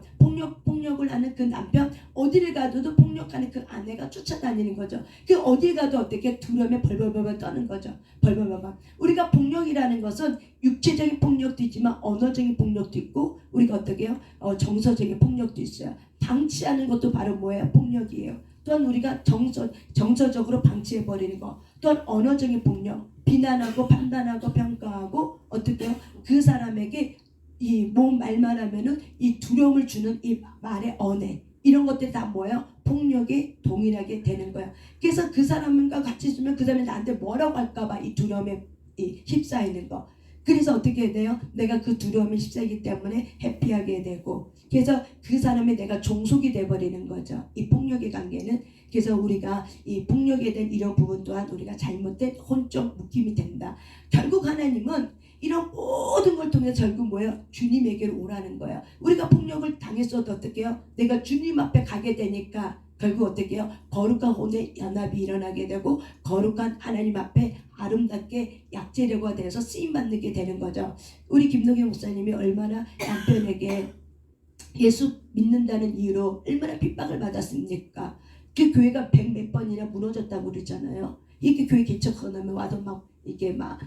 폭력을 하는 그 남편, 어디를 가도 폭력하는 그 아내가 쫓아다니는 거죠. 그 어디 가도 어떻게 두려움에 벌벌벌 떠는 거죠. 벌벌벌. 우리가 폭력이라는 것은 육체적인 폭력도 있지만 언어적인 폭력도 있고, 우리가 어떻게 해요? 정서적인 폭력도 있어요. 방치하는 것도 바로 뭐예요? 폭력이에요. 또한 우리가 정서적으로 방치해버리는 거, 또한 언어적인 폭력, 비난하고 판단하고 평가하고 어떻게 해요? 그 사람에게 이 말만 하면은 이 두려움을 주는 이 말의 언해, 이런 것들이 다 뭐예요? 폭력에 동일하게 되는 거야. 그래서 그 사람과 같이 있으면 그 사람이 나한테 뭐라고 할까봐 이 두려움에 휩싸이는 거. 그래서 어떻게 돼요? 내가 그 두려움에 휩싸이기 때문에 회피하게 되고, 그래서 그 사람이 내가 종속이 돼버리는 거죠. 이 폭력의 관계는. 그래서 우리가 이 폭력에 대한 이런 부분 또한 우리가 잘못된 혼적 묶임이 된다. 결국 하나님은 이런 모든 걸 통해 결국 뭐예요? 주님에게로 오라는 거예요. 우리가 폭력을 당했어도 어떻게 해요? 내가 주님 앞에 가게 되니까 결국 어떻게 해요? 거룩한 혼의 연합이 일어나게 되고, 거룩한 하나님 앞에 아름답게 약재료가 돼서 쓰임받는 게 되는 거죠. 우리 김동현 목사님이 얼마나 남편에게 예수 믿는다는 이유로 얼마나 핍박을 받았습니까? 그 교회가 100몇 번이나 무너졌다고 그러잖아요. 이렇게 교회 개척하면 와도 막 이게 막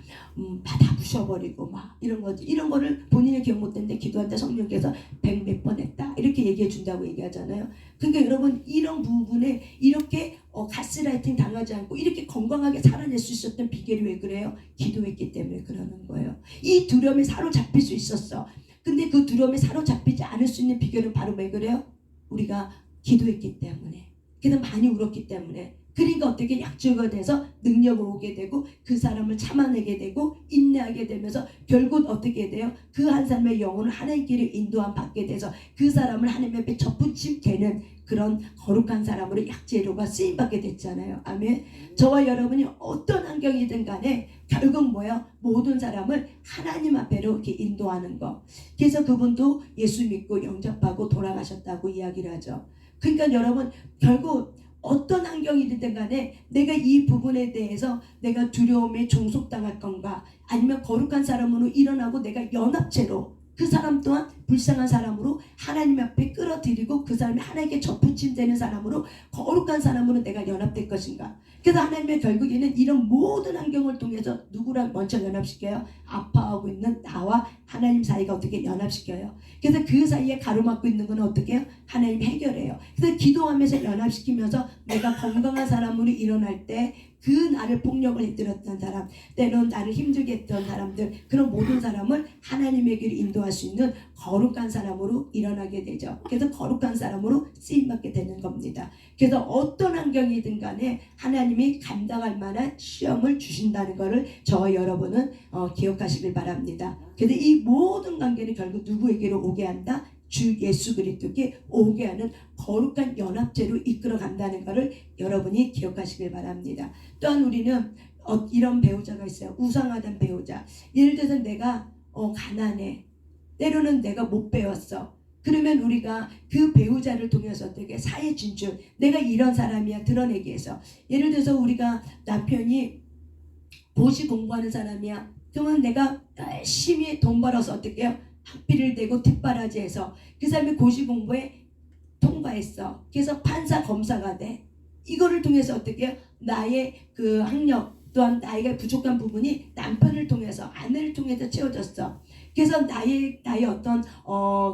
다 부셔버리고 막 이런 거지. 이런 거를 본인이 기억 못했는데 기도한다 성령께서 100몇 번 했다 이렇게 얘기해 준다고 얘기하잖아요. 그러니까 여러분, 이런 부분에 이렇게 가스라이팅 당하지 않고 이렇게 건강하게 살아낼 수 있었던 비결이 왜 그래요? 기도했기 때문에 그러는 거예요. 이 두려움에 사로잡힐 수 있었어. 근데 그 두려움에 사로잡히지 않을 수 있는 비결은 바로 왜 그래요? 우리가 기도했기 때문에, 그래서 많이 울었기 때문에. 그러니까 어떻게 약주가 돼서 능력을 오게 되고, 그 사람을 참아내게 되고 인내하게 되면서 결국 어떻게 돼요? 그 한 사람의 영혼을 하나님 길을 인도함 받게 돼서 그 사람을 하나님 앞에 접붙임 되는 그런 거룩한 사람으로 약재료가 쓰임받게 됐잖아요. 아멘. 저와 여러분이 어떤 환경이든 간에 결국 뭐예요? 모든 사람을 하나님 앞에로 이렇게 인도하는 거. 그래서 그분도 예수 믿고 영접하고 돌아가셨다고 이야기를 하죠. 그러니까 여러분, 결국 어떤 환경이든 간에 내가 이 부분에 대해서 내가 두려움에 종속당할 건가, 아니면 거룩한 사람으로 일어나고 내가 연합체로 그 사람 또한 불쌍한 사람으로 하나님 앞에 끌어들이고 그 사람이 하나님께 접붙임되는 사람으로 거룩한 사람으로 내가 연합될 것인가. 그래서 하나님의 결국에는 이런 모든 환경을 통해서 누구랑 먼저 연합시켜요? 아파하고 있는 나와 하나님 사이가 어떻게 연합시켜요? 그래서 그 사이에 가로막고 있는 건 어떻게 해요? 하나님 해결해요. 그래서 기도하면서 연합시키면서 내가 건강한 사람으로 일어날 때 그 나를 폭력을 해드렸던 사람, 때론 나를 힘들게 했던 사람들, 그런 모든 사람을 하나님에게로 인도할 수 있는 거룩한 사람으로 일어나게 되죠. 그래서 거룩한 사람으로 쓰임받게 되는 겁니다. 그래서 어떤 환경이든 간에 하나님이 감당할 만한 시험을 주신다는 것을 저와 여러분은 기억하시길 바랍니다. 그래서 이 모든 관계는 결국 누구에게로 오게 한다? 주 예수 그리스도께 오게 하는 거룩한 연합체로 이끌어 간다는 것을 여러분이 기억하시길 바랍니다. 또한 우리는 이런 배우자가 있어요. 우상하던 배우자. 예를 들어서 내가 가난해. 때로는 내가 못 배웠어. 그러면 우리가 그 배우자를 통해서 어떻게 사회 진출, 내가 이런 사람이야 드러내기 위해서. 예를 들어서 우리가 남편이 고시 공부하는 사람이야. 그러면 내가 열심히 돈 벌어서 어떻게 해요? 학비를 내고 뒷바라지해서 그 사람이 고시 공부에 통과했어. 그래서 판사 검사가 돼. 이거를 통해서 어떻게 해요? 나의 그 학력 또한 나이가 부족한 부분이 남편을 통해서 아내를 통해서 채워졌어. 그래서 나의 어떤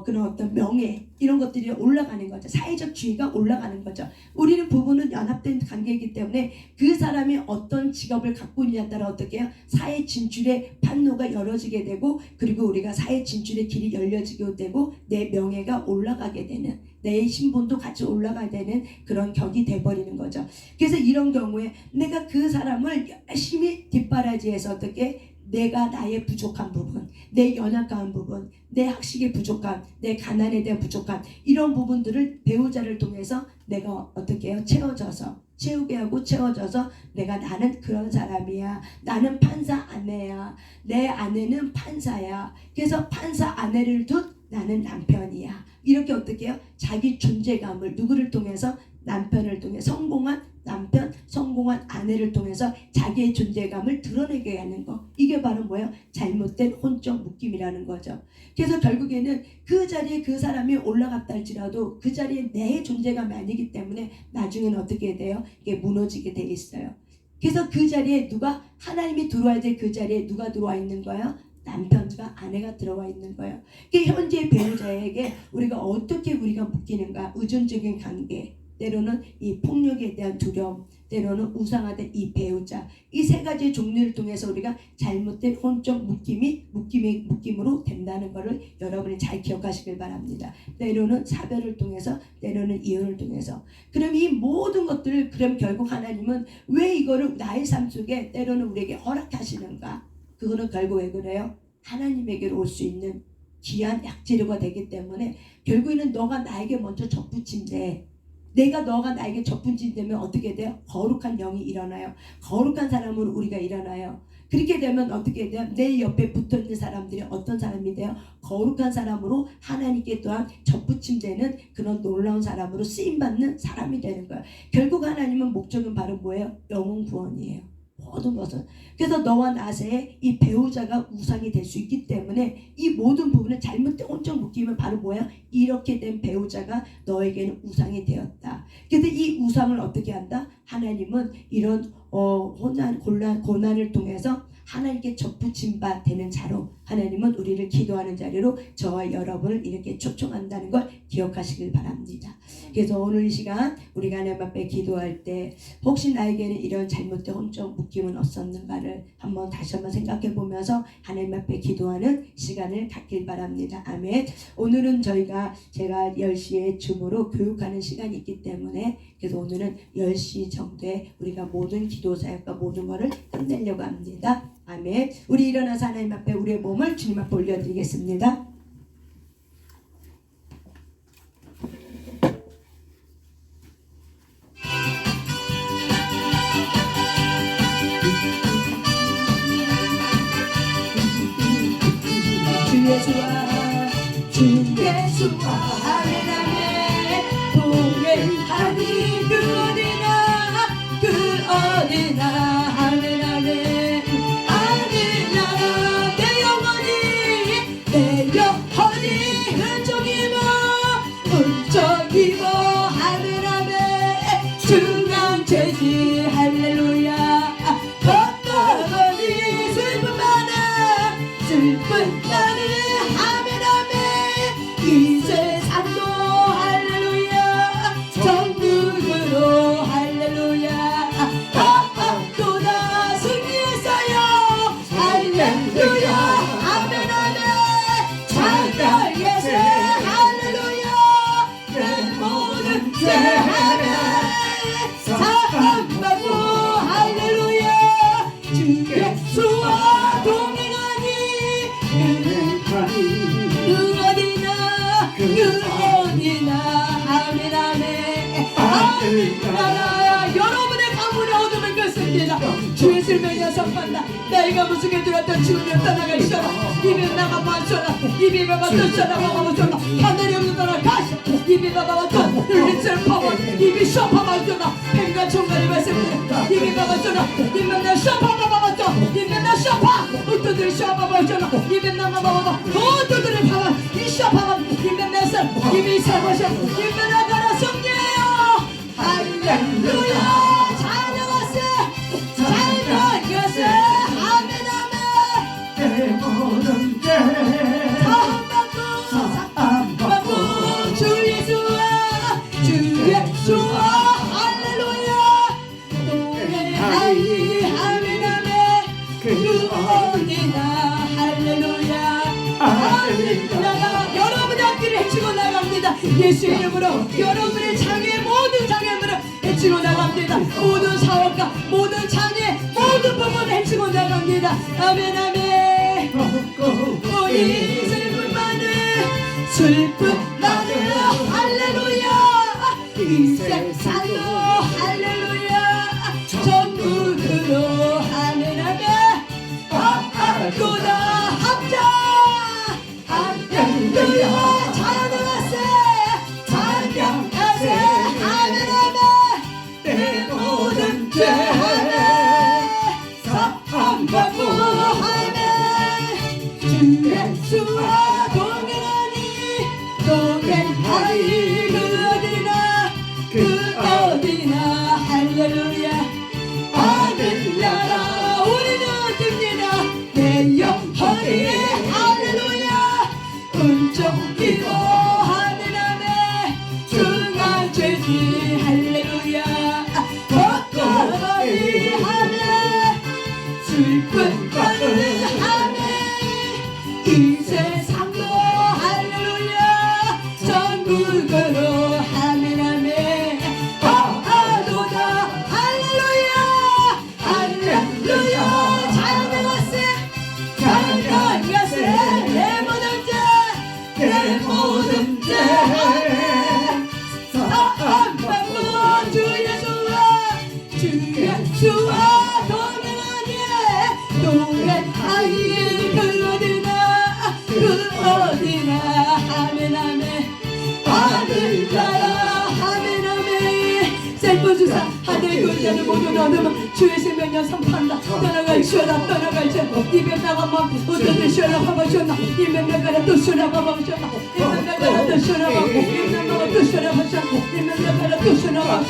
그런 어떤 명예 이런 것들이 올라가는 거죠. 사회적 지위가 올라가는 거죠. 우리는 부부는 연합된 관계이기 때문에 그 사람이 어떤 직업을 갖고 있냐에 따라 어떻게 해요? 사회 진출의 판로가 열어지게 되고, 그리고 우리가 사회 진출의 길이 열려지게 되고 내 명예가 올라가게 되는, 내 신분도 같이 올라가야 되는 그런 격이 돼버리는 거죠. 그래서 이런 경우에 내가 그 사람을 열심히 뒷바라지해서 어떻게 내가 나의 부족한 부분, 내 연약한 부분, 내 학식의 부족함, 내 가난에 대한 부족함, 이런 부분들을 배우자를 통해서 내가 어떻게 해요? 채우게 하고 채워져서 나는 그런 사람이야. 나는 판사 아내야. 내 아내는 판사야. 그래서 판사 아내를 둔 나는 남편이야. 이렇게 어떻게 해요? 자기 존재감을 누구를 통해서? 남편을 통해 성공한 남편, 성공한 아내를 통해서 자기의 존재감을 드러내게 하는 거. 이게 바로 뭐예요? 잘못된 혼적 묶임이라는 거죠. 그래서 결국에는 그 자리에 그 사람이 올라갔다 할지라도 그 자리에 내 존재감이 아니기 때문에 나중에는 어떻게 돼요? 이게 무너지게 돼 있어요. 그래서 그 자리에 누가 하나님이 들어와야 될 그 자리에 누가 들어와 있는 거예요? 남편과 아내가 들어와 있는 거예요. 현재 배우자에게 우리가 어떻게 묶이는가? 의존적인 관계, 때로는 이 폭력에 대한 두려움, 때로는 우상화된 이 배우자, 이 세 가지 종류를 통해서 우리가 잘못된 혼적 묶임으로 된다는 것을 여러분이 잘 기억하시길 바랍니다. 때로는 사별을 통해서, 때로는 이혼을 통해서. 그럼 이 모든 것들을 그럼 결국 하나님은 왜 이거를 나의 삶 속에 때로는 우리에게 허락하시는가? 그거는 결국 왜 그래요? 하나님에게로 올 수 있는 귀한 약재료가 되기 때문에 결국에는 너가 나에게 먼저 접붙인데 너가 나에게 접붙인다면 어떻게 돼요? 거룩한 영이 일어나요. 거룩한 사람으로 우리가 일어나요. 그렇게 되면 어떻게 돼요? 내 옆에 붙어있는 사람들이 어떤 사람이 돼요? 거룩한 사람으로 하나님께 또한 접붙임되는 그런 놀라운 사람으로 쓰임받는 사람이 되는 거예요. 결국 하나님은 목적은 바로 뭐예요? 영혼 구원이에요. 모든 것은. 그래서 너와 나 사이에 이 배우자가 우상이 될 수 있기 때문에 이 모든 부분은 잘못된 혼적 묶이면 바로 뭐예요? 이렇게 된 배우자가 너에게는 우상이 되었다. 그래서 이 우상을 어떻게 한다? 하나님은 이런 고난을 통해서 하나님께 접붙임 바 되는 자로 하나님은 우리를 기도하는 자리로 저와 여러분을 이렇게 초청한다는 걸 기억하시길 바랍니다. 그래서 오늘 이 시간 우리가 하나님 앞에 기도할 때 혹시 나에게는 이런 잘못된 혼적 묶임은 없었는가를 다시 한번 생각해 보면서 하나님 앞에 기도하는 시간을 갖길 바랍니다. 아멘. 오늘은 제가 10시에 줌으로 교육하는 시간이 있기 때문에 그래서 오늘은 10시 정도에 우리가 모든 기도 사역과 모든 것을 끝내려고 합니다. 아멘. 우리 일어나서 하나님 앞에 우리의 몸을 주님 앞에 올려드리겠습니다. 주 예수와 하나님의 동행하니 그 어디나 하나님 내 영혼이 흠적이고 하나님의 중앙죄지 할렐루야. 걷다보니 슬픈 나는 이 세상도 할렐루야 정국으로 할렐루야 또다 승리했어요 할렐루야 아멘 찬양 예수 할렐루야 내 모든 죄 사함받고 할렐루야 주 예수와 동행하니 여러분의 가문의 어둠을 끄습니다. 주 예수를 명령선한다. 내가 무속에 들었던 죽음이 떠나가시라. 입에 나가 마셔라. 입에 마셔라. 마셔라. 하늘이 없는 나라 가시. 입에 마셔라. 흘리처럼 파워. 입이 쇼파 마셔라. 팽과 총알이 말씀드려. 입에 마셔라. 입에 나 쇼파 마셔라. 입에 나 쇼파. 어떠들이 쇼파 마셔라. 입에 나 마셔라. 어떠들이 파워. 이 쇼파 입에 나서 입이 사고셔. 입에 나가라 성례요. 할렐루야. 찬양하세. 아멘 내 모든 죄 사함받고 주 예수와 할렐루야 동행하니 아멘 그 어디나 할렐루야 할렐루야. 여러분의 앞길을 헤치고 나갑니다. 예수 이름으로 여러분의 장애 모든 장애물을 헤치고 나갑니다. 모든 사업과 모든 장애 모든 부분을 헤치고 나갑니다. 아멘 아멘. 이 슬픔만은 할렐루야 이 세상도 할렐루야 전국으로 아멘 아멘 아아도다 합자 할렐루야 찬양하세 찬양하세 아멘 아멘 내 모든 죄 아멘 사함받고 아멘 주 예수와 동행하리 그 어디나 할렐루야 하늘나라 우리는 듭니다 내 영혼이 할렐루야 은총기도 하늘 안에 중앙죄지 할렐루야 벗겨버리 하네 슬픈 밤을 하네 이 세상도 할렐루야 전국으로 아멘 아멘 아아도다 할렐루야 할렐루야 찬양하세 찬양하세 내 모든 죄내 모든 죄 사함받고 주 예수와 동행하니 동행하니 그 어디나 아멘 아멘 하늘나라 아멘 아멘 셀포주사 하늘 군자를 모두 얻으면 주의 생명력 선판다 떠나갈지어다 떠나갈지어다 입에 나가면 어떻게 쉬어라 봐봐주나 입에 나가라 또 쉬어라 봐봐주나 입에 나가라 또 쉬어라 봐봐 입에 나가라 또 쉬어라 봐봐 입에 나가라 또 쉬어라 봐봐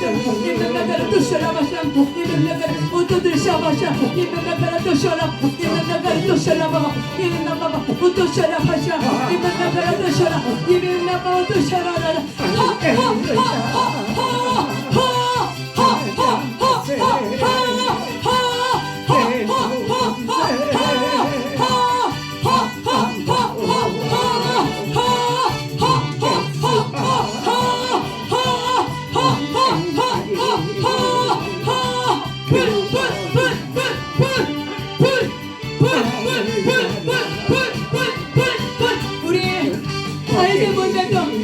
입에 나가라 또 쉬어라 봐봐 입에 나가라 어떻게 쉬어라 봐봐 입에 나가라 또 쉬어라 입에 나가라 또 쉬어라 봐봐 입에 나가라 또 쉬어라 봐봐 입에 나가라 또 쉬어라 입에 나가라 또 쉬어라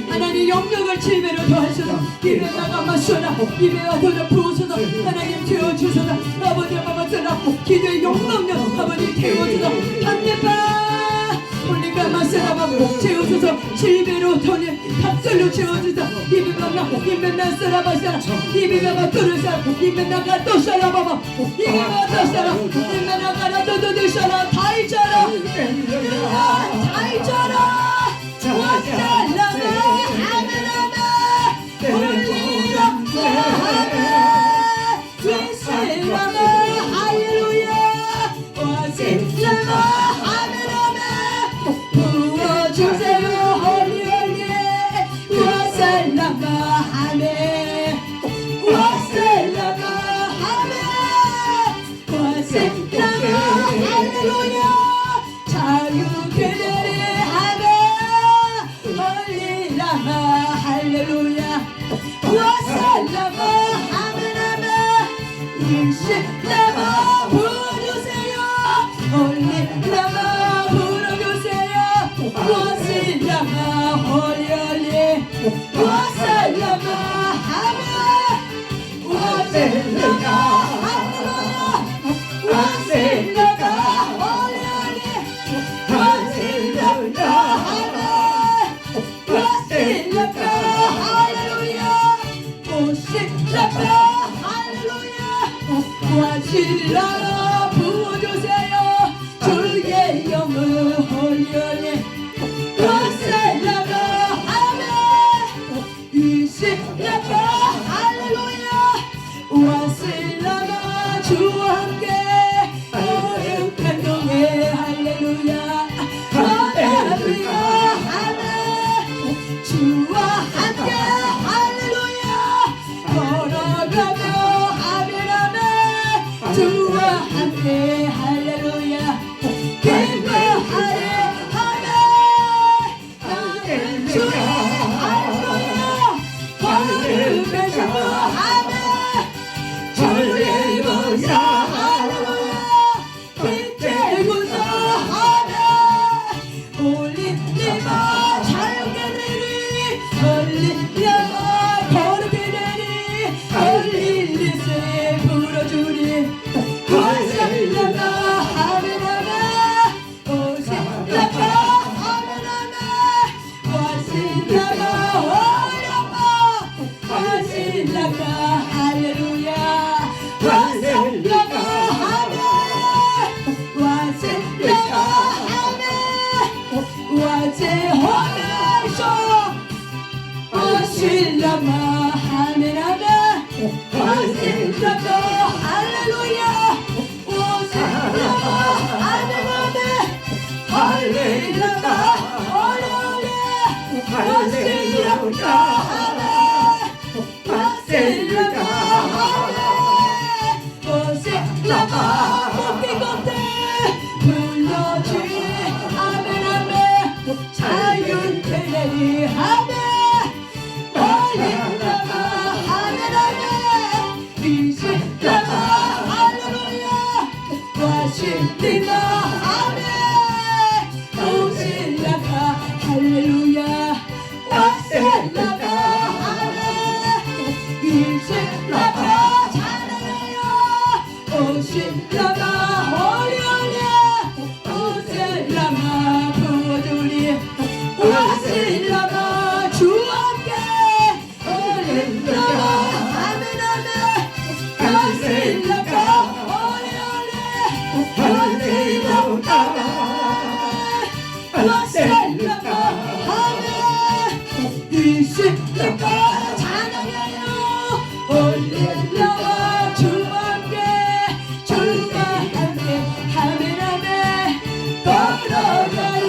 하나님 영광을 칠배로 더하소서 입에 나가마 쏘라 입에 와도록 부으소서 하나님 태워주소서 아버지 아버지라 기도의 용광력 아버지 태워주소서 한대바 홀리가 마세라바고 채워주소서 칠배로 더니 갑절로 채워주소서 입에 나가 입에 나서라바사라 입에 나가 또르사 입에 나가 또 쏘라바바 입에 나가 또 쏘라 입에 나가라 또도 쏘라 다 있잖아 다 있잖아 와살라마 하늘아마 홀리라 와살라마 할렐루야 와살라마 하늘아마 부어주세요 홀리홀리 와살라마 아멘 와살라마 아멘 와살라마 할렐루야 자유케 되리 아제 호나이쇼 오실라마 아멘 아멘 오실라마 할렐루야 오실라마 아멘 아멘 할렐루야 할렐루야 오실라마 오실라마 꽃게 불러주니 아멘 아멘 자유되리 아멘 올릴라마 아멘 아멘 이실라마 할렐루야 와실리마 아멘 오실라마 할렐루야 와실라마 아멘 이실라마 찬양해요 오실라마 오실라마 부두리 오실라마 주 함께 올릴라마 아멘 아멘 오실라마 오실라마 아멘 이실라마 찬양해요 올릴라마 주 함께 주가 함께 아멘 아멘 걸어가리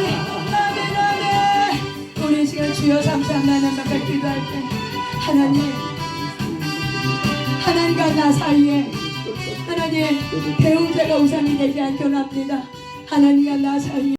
아멘 아멘 우리 시간 주여 삼삼나는 막을 기도할 때 하나님과 나 사이에 하나님 배우자가 우상이 되지 않게 원합니다. 하나님과 나 사이에